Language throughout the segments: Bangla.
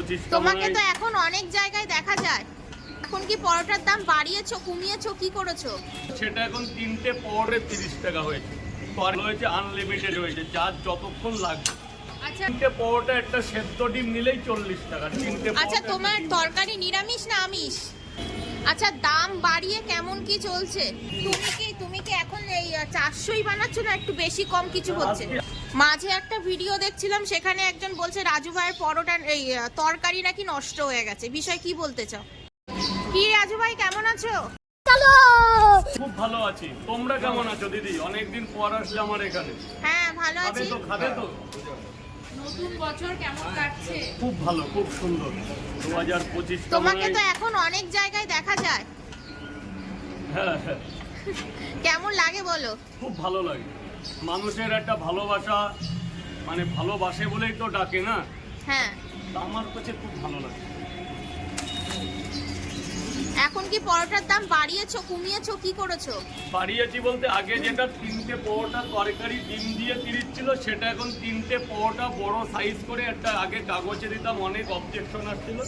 25 তোমাকে তো এখন অনেক জায়গায় দেখা যায়। এখন কি পরোটার দাম বাড়িয়েছো, কমিয়েছো, কি করেছো? সেটা এখন 3টে পরোটা 30 টাকা হয়েছে। হয়েছে আনলিমিটেড হয়েছে, যার যতক্ষণ লাগবে। আচ্ছা 3টে পরোটা একটা সেদ্ধ ডিম নিলেই 40 টাকা। 3টে আচ্ছা, তোমার তরকারি নিরামিষ না আমিষ? আচ্ছা, দাম বাড়িয়ে কেমন কি চলছে? তুমি কি এখন এই 400ই বানাচ্ছ না একটু বেশি কম কিছু হচ্ছে? মাঝে একটা ভিডিও দেখছিলাম, সেখানে একজন বলছে রাজু ভাইয়ের পরোটা এই তরকারি নাকি নষ্ট হয়ে গেছে। বিষয় কি বলতে চাও? কি রাজু ভাই, কেমন আছো? খুব ভালো আছি। তোমরা কেমন আছো দিদি? অনেকদিন পর আসলে আমার এখানে। হ্যাঁ ভালো আছি। খাবে তো? নতুন বছর কেমন কাটছে? খুব ভালো, খুব সুন্দর। 2025 তোমাকে তো এখন অনেক জায়গায় দেখা যায়। হ্যাঁ, কেমন লাগে বলো? খুব ভালো লাগে। মানুষের একটা ভালোবাসা, মানে ভালোবাসে বলেই তো ডাকে না। হ্যাঁ, আমার কাছে খুব ভালো লাগে। এখন কি পরোটার দাম বাড়িয়েছো, কমিয়েছো, কি করেছো? বাড়িয়েছি বলতে, আগে যেটা 3টে পরোটা তরকারি ডিম দিয়ে 30 ছিল, সেটা এখন 3টে পরোটা বড় সাইজ করে একটা আগে কাগজে দিতাম, অনেক অবজেকশন আসছিল।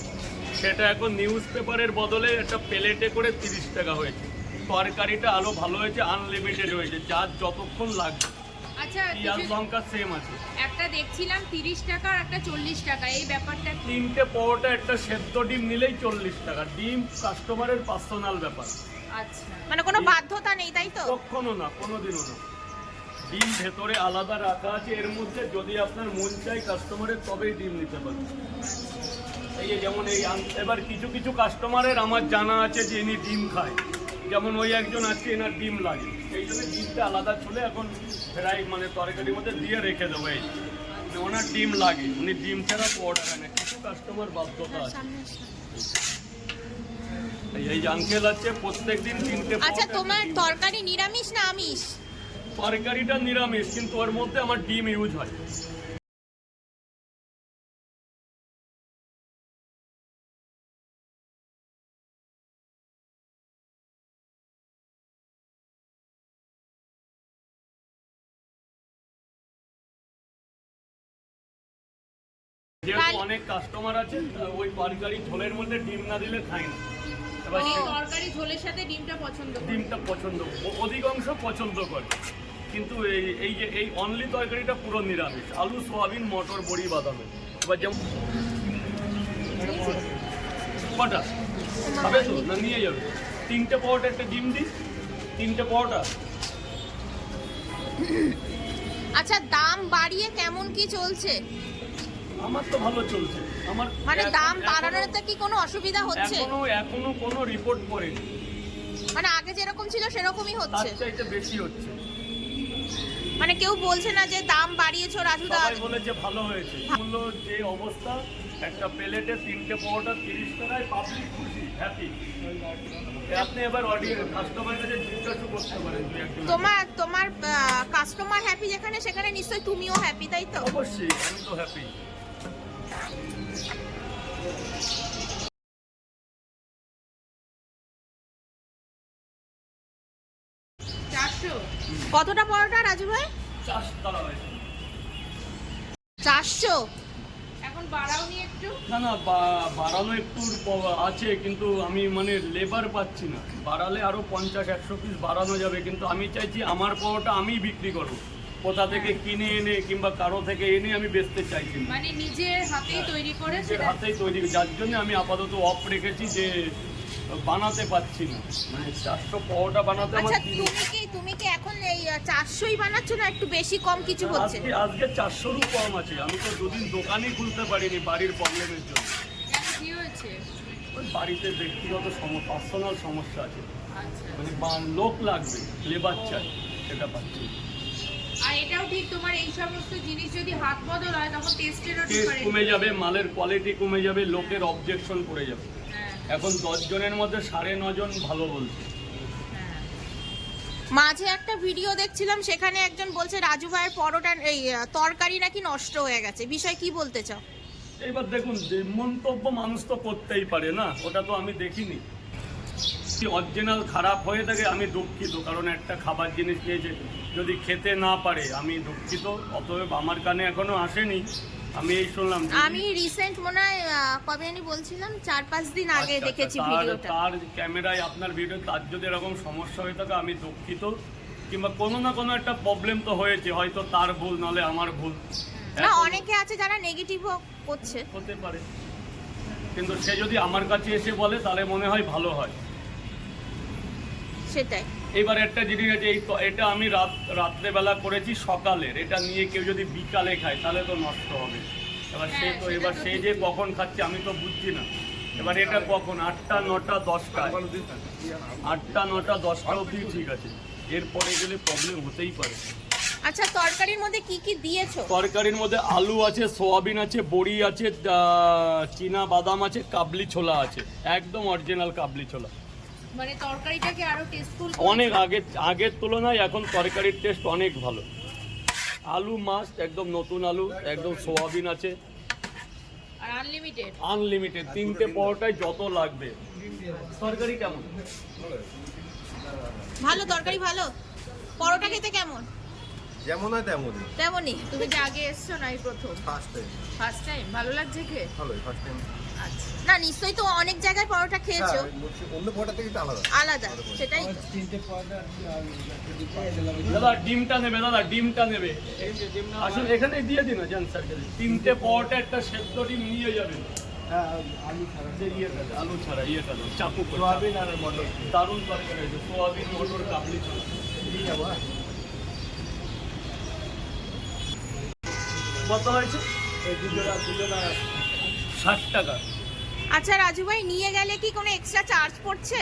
সেটা এখন নিউজ পেপারের বদলে একটা প্লেটে করে 30 টাকা হয়েছে। তরকারিটা আরো ভালো হয়েছে, আনলিমিটেড হয়েছে, যার যতক্ষণ লাগবে। আচ্ছা, পেঁয়াজ লঙ্কা সেম আছে। একটা দেখছিলাম 30 টাকা আর একটা 40 টাকা, এই ব্যাপারটা কি? 3টে পরোটা একটা সেদ্ধ ডিম নিলেই 40 টাকা। ডিম কাস্টমারের পার্সোনাল ব্যাপার। আচ্ছা, মানে কোনো বাধ্যতা নেই তাই তো? কখনো না, কোনোদিনও না। ডিম ভেতরে আলাদা রাখা আছে, এর মধ্যে যদি আপনার মন চাই কাস্টমারের, তবেই ডিম নিতে পারেন। এই যে যেমন এবার কিছু কিছু কাস্টমারের আমার জানা আছে যে ইনি ডিম খায়, যেমন ওই একজন আছে এনার ডিম লাগে, সেই জন্য ডিমটা আলাদা ছুলে এখন ফ্রাই মানে তরকারির মধ্যে দিয়ে রেখে দেবো। এই ওনার ডিম লাগে, উনি ডিম ছাড়া পরোটা খায় না। কিছু কাস্টমার বাধ্যতা আছে। এই আঙ্কেল আছে প্রত্যেকদিন 3টে। আচ্ছা, তোমার তরকারি নিরামিষ না আমিষ? তরকারিটা নিরামিষ, কিন্তু ওর মধ্যে আমার ডিম ইউজ হয়। যেহেতু অনেক কাস্টমার আছে, ওই তরকারি ঝোলের মধ্যে ডিম না দিলে খায় না। এবার তরকারি ঝোলের সাথে ডিমটা পছন্দ অধিকাংশ পছন্দ করে। কিন্তু এই যে এই অনলি তরকারিটা পুরো নিরামিষ, আলু সোয়াবিন মটর বড়ি বাদামে। এবার যেমন কটা খাবে তো না নিয়ে যাবে? 3টে পরোটা একটা ডিম দিই, 3টে পরোটা। আচ্ছা, দাম বাড়িয়ে কেমন কি চলছে? আমার তো ভালো চলছে। আমার মানে দাম বাড়ানোতে কি কোনো অসুবিধা হচ্ছে? এখনো কোনো রিপোর্ট করেনি। মানে আগে যেরকম ছিল সেরকমই হচ্ছে? তার চাইতে বেশি হচ্ছে। মানে কেউ বলছে না যে দাম বাড়িয়েছো রাজুদা? সবাই বলেছে ভালো হয়েছে। মূল্য যে অবস্থা, একটা প্লেটে 3টে পরোটা 30 টাকায়, পাবলিক খুশি, হ্যাপি। আপনি এবার অডিয়েন্স কাস্টমারের কাছে জিজ্ঞাসা করতে পারেন। তোমার কাস্টমার হ্যাপি যেখানে, সেখানে নিশ্চয়ই তুমিও হ্যাপি, তাই তো? অবশ্যই, আমি তো হ্যাপি। কতটা পরোটা রাজু ভাই? 400? এখন বাড়াওনি একটু? না, বাড়ানো একটু আছে, কিন্তু আমি মানে লেবার পাচ্ছি না। বাড়ালে আরো 50-100 পিস বাড়ানো যাবে, কিন্তু আমি চাইছি আমার পরোটা আমি বিক্রি করবো, কোথা থেকে কিনে এনে কিংবা কারো থেকে এনে আমি বেচতে চাইছি না। মানে নিজের হাতেই তৈরি করে, নিজের হাতেই তৈরি, যার জন্য আমি আপাতত অফ রেখেছি, যে বানাতে পারছি না। মানে 400 পরোটা বানাতে আমার। আচ্ছা, তুমি কি এখন এই 400ই বানাচ্ছ না একটু বেশি কম কিছু হচ্ছে? আজকে 400রও কম আছে। আমি তো দুদিন দোকানই খুলতে পারিনি বাড়ির প্রবলেমের জন্য। কি হয়েছে? ওই বাড়িতে ব্যক্তিগত পার্সোনাল সমস্যা আছে। আচ্ছা, মানে লোক লাগবে, লেবার চাই, সেটা পাচ্ছি। আর এটাও ঠিক, তোমার এই সমস্ত জিনিস যদি হাত বদল হয় তখন টেস্ট কমে যাবে, মালের কোয়ালিটি কমে যাবে, লোকের অবজেকশন পড়ে যাবে। এখন 10 জনের মধ্যে 9.5 জন ভালো বলছে। মাঝে একটা ভিডিও দেখছিলাম, সেখানে একজন বলছে রাজু ভাইয়ের পরোটা এই তরকারি নাকি নষ্ট হয়ে গেছে। বিষয় কি বলতে চাও? এইবার দেখুন, মন্তব্য মানুষ তো করতেই পারে না, ওটা তো আমি দেখিনি। অরিজিনাল খারাপ হয়ে থাকে আমি দুঃখিত, কারণ একটা খাবার জিনিস নিয়েছে যদি খেতে না পারে আমি দুঃখিত। অতএব আমার কানে এখনো আসেনি, আমি এই শুনলাম আমি রিসেন্ট মনে হয় কবে জানি বলছিলাম 4-5 দিন আগে আচ্ছা, দেখেছি তার- ভিডিওটা। তার ক্যামেরায় আপনার ভিডিও, তার যদি এরকম সমস্যা হয়ে থাকে আমি দুঃখিত, কিংবা কোনো না কোনো একটা প্রবলেম তো হয়েছে, হয়তো তার ভুল নাহলে আমার ভুল। না এখন অনেকে আছে যারা নেগেটিভও করছে। হতে পারে, কিন্তু সে যদি আমার কাছে এসে বলে তাহলে মনে হয় ভালো হয়। সেটাই। এবার একটা জিনিস আছে, এটা আমি রাত্রেবেলা করেছি সকালের, এটা নিয়ে কেউ যদি বিকালে খায় তাহলে তো নষ্ট হবে। এবার হ্যাঁ, সে যে কখন খাচ্ছে আমি তো বুঝছি না। এবার এটা কখন 8টা 9টা 10টা, 8টা 9টা 10টা অবধি ঠিক আছে, এরপরে গেলে প্রবলেম হতেই পারে। আচ্ছা তরকারির মধ্যে কি কি দিয়েছো? তরকারির মধ্যে আলু আছে, সোয়াবিন আছে, বড়ি আছে, চীনা বাদাম আছে, কাবলি ছোলা আছে, একদম অরিজিনাল কাবলি ছোলা। মানে তরকারিটাকে আরো টেস্টফুল অনেক আগের তুলনায় এখন তরকারির টেস্ট অনেক ভালো। আলু মাস্ট, একদম নতুন আলু, একদম সোয়াবিন আছে, আর আনলিমিটেড। আনলিমিটেড, 3টে পরোটায় যত লাগবে। তরকারি কেমন? ভালো তরকারি ভালো। পরোটা খেতে কেমন? যেমন হয় তেমনই। তেমনই। তুমি যে আগে এসছো না এই প্রথম? First time. First time. ভালো লাগছে খেয়ে? ভালোই ফার্স্ট টাইম। আচ্ছা। না নিশ্চয়ই তো অনেক জায়গায় পরোটা খেয়েছো। অন্য পরোটা থেকে একটু আলাদা। আলাদা, সেটাই তো। দাদা ডিমটা নেবে, দাদা ডিমটা নেবে, আসলে এখানে দিয়ে দিন না জান স্যার, 3টে পরোটা একটা সেদ্ধ ডিম নিয়ে যাবেন। আলু ছাড়া ইয়েটা দাও, চাকু করে। সোয়াবিন আর মটর। দারুণ তরকারি আছে, সোয়াবিন মটর কাবলি ছোলা। দিয়ে যাবো। কত হয়েছে? 60 টাকা। আচ্ছা রাজু ভাই নিয়ে গেলে কি কোনো এক্সট্রা চার্জ পড়ছে?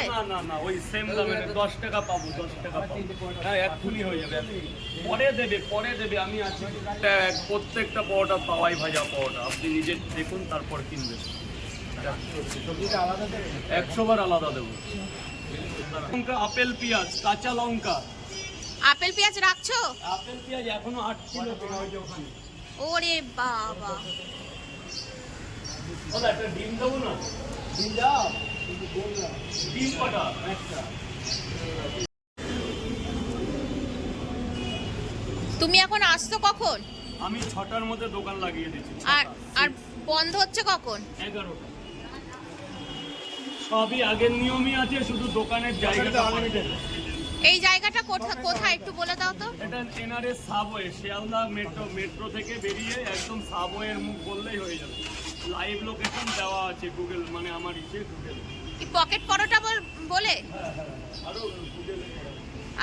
না ওই সেম দামে 10 টাকা পাবো, 10 টাকা পাবো। হ্যাঁ এক্ষুনি হয়ে যাবে, পরে দেবে আমি আছি। প্রত্যেকটা পরোটা পাওয়াই ভাজা পরোটা, আপনি নিজে দেখুন তারপর কিনবেন। 100 বার আলাদা দেবো। লঙ্কা, আপেল, পেঁয়াজ, কাঁচা লঙ্কা। আপেল পেঁয়াজ রাখছো? আপেল পেঁয়াজ এখনো 8 কিলো কেনা হয়েছে ওখানে। ওরে বাবা। দাদা একটা ডিম দেবো না? ডিম দাও। ডিম কটা? একটা। তুমি এখন আসছো কখন? আমি 6টার মধ্যে দোকান লাগিয়ে দিচ্ছি। আর আর বন্ধ হচ্ছে কখন? 11টা। সবই আগের নিয়মই আছে, শুধু দোকানের জায়গাটা আনলিমিটেড। এই জায়গাটা কোথায় একটু বলে দাও তো। এটা এনআরএস সাবওয়ে, শিয়ালদা মেট্রো থেকে বেরিয়ে একদম সাবওয়ের মুখ বললেই হয়ে যাবে। লাইভ লোকেশন দেওয়া আছে গুগল, মানে আমার গুগল। কি পকেট পরোটা বলে? আরো গুগল।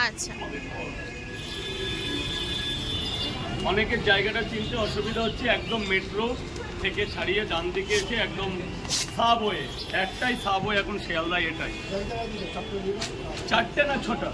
আচ্ছা। অনেকের জায়গাটা চিনতে অসুবিধা হচ্ছে, একদম মেট্রো থেকে ছাড়িয়ে ডান দিকে এসে একদম সাবওয়ে, একটাই সাবওয়ে এখন শিয়ালদায়, এটাই। 4টে না 6টা?